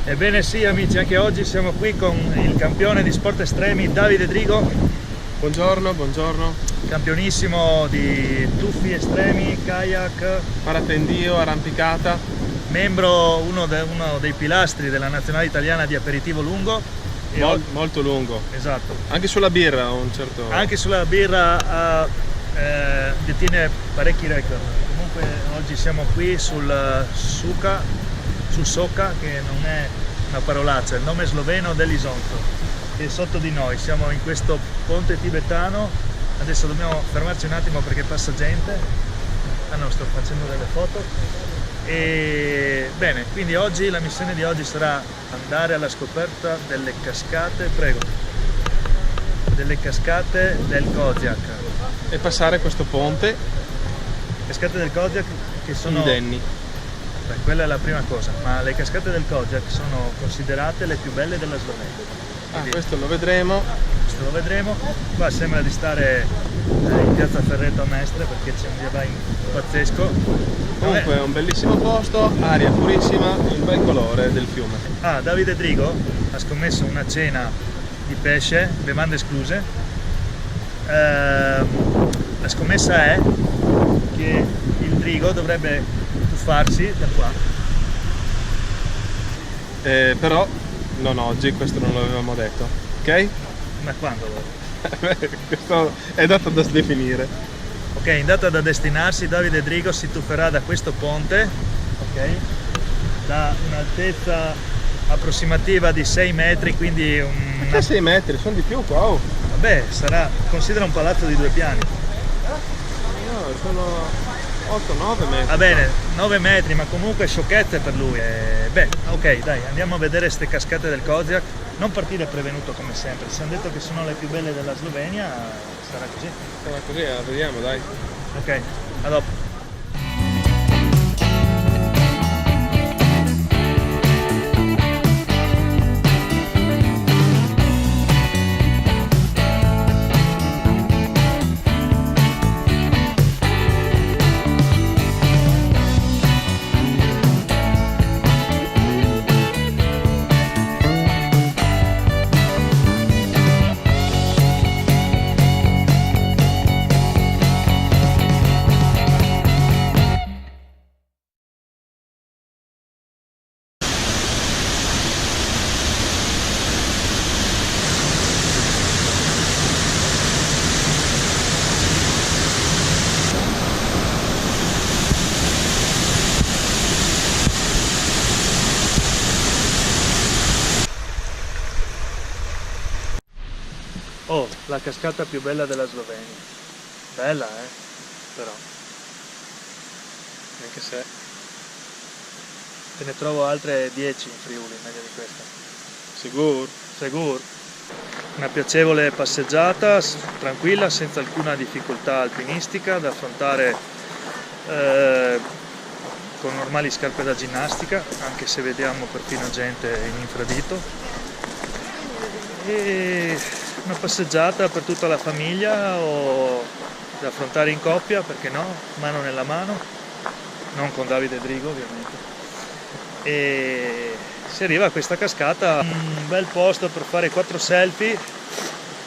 Ebbene sì amici, anche oggi siamo qui con il campione di sport estremi Davide Drigo. Buongiorno, buongiorno. Campionissimo di tuffi estremi, kayak, parapendio, arrampicata. Membro, uno dei pilastri della nazionale italiana di aperitivo lungo. Molto lungo. Esatto. Anche sulla birra un certo... Anche sulla birra detiene parecchi record. Comunque oggi siamo qui sul Soka, che non è una parolaccia, è il nome sloveno dell'Isonzo, che è sotto di noi. Siamo in questo ponte tibetano, adesso dobbiamo fermarci un attimo perché passa gente. Ah no, sto facendo delle foto. E bene, quindi oggi la missione di oggi sarà andare alla scoperta delle cascate, delle cascate del Kozyak e passare questo ponte. Cascate del Kozyak che sono indenni. Beh, quella è la prima cosa, ma le cascate del Kozyak sono considerate le più belle della Slovenia. Quindi, questo lo vedremo. Questo lo vedremo. Qua sembra di stare in piazza Ferreto a Mestre perché c'è un via vai pazzesco. Comunque è un bellissimo posto, aria purissima, il bel colore del fiume. Davide Drigo ha scommesso una cena di pesce, bevande escluse. La scommessa è che il Drigo dovrebbe tuffarsi da qua. Però non oggi, questo non l'avevamo detto, ok? Ma quando? Questo è dato da definire. Ok, in data da destinarsi, Davide Drigo si tufferà da questo ponte, ok? Da un'altezza approssimativa di 6 metri, quindi Perché 6 metri? Sono di più qua, oh. Vabbè, considera un palazzo di 2 piani. No, sono 8-9 metri. Va bene, 9 metri, ma comunque sciocchezze per lui. Beh, ok, dai, andiamo a vedere queste cascate del Kozyak. Non partire prevenuto come sempre, ci hanno detto che sono le più belle della Slovenia, sarà così. Sarà così, vediamo, dai. Ok, a dopo. Oh, la cascata più bella della Slovenia. Bella, però. Anche se... Te ne trovo altre 10 in Friuli, meglio di questa. Sicuro? Sicuro. Una piacevole passeggiata, tranquilla, senza alcuna difficoltà alpinistica, da affrontare con normali scarpe da ginnastica, anche se vediamo perfino gente in infradito. E una passeggiata per tutta la famiglia o da affrontare in coppia, perché no, mano nella mano, non con Davide Drigo ovviamente. E si arriva a questa cascata, un bel posto per fare 4 selfie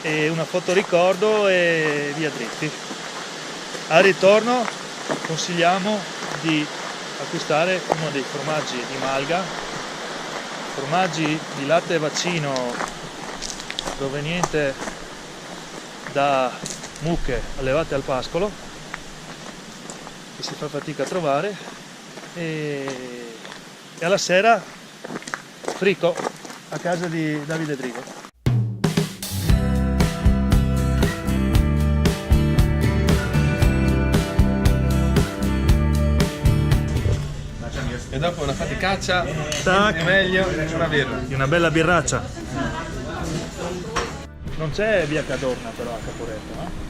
e una foto ricordo e via dritti. Al ritorno consigliamo di acquistare uno dei formaggi di Malga, formaggi di latte vaccino proveniente da mucche allevate al pascolo, che si fa fatica a trovare, e alla sera frico a casa di Davide Drigo. E dopo una faticaccia, Tac. meglio una birra. Una bella birraccia. Non c'è via Cadorna però a Caporetto, no?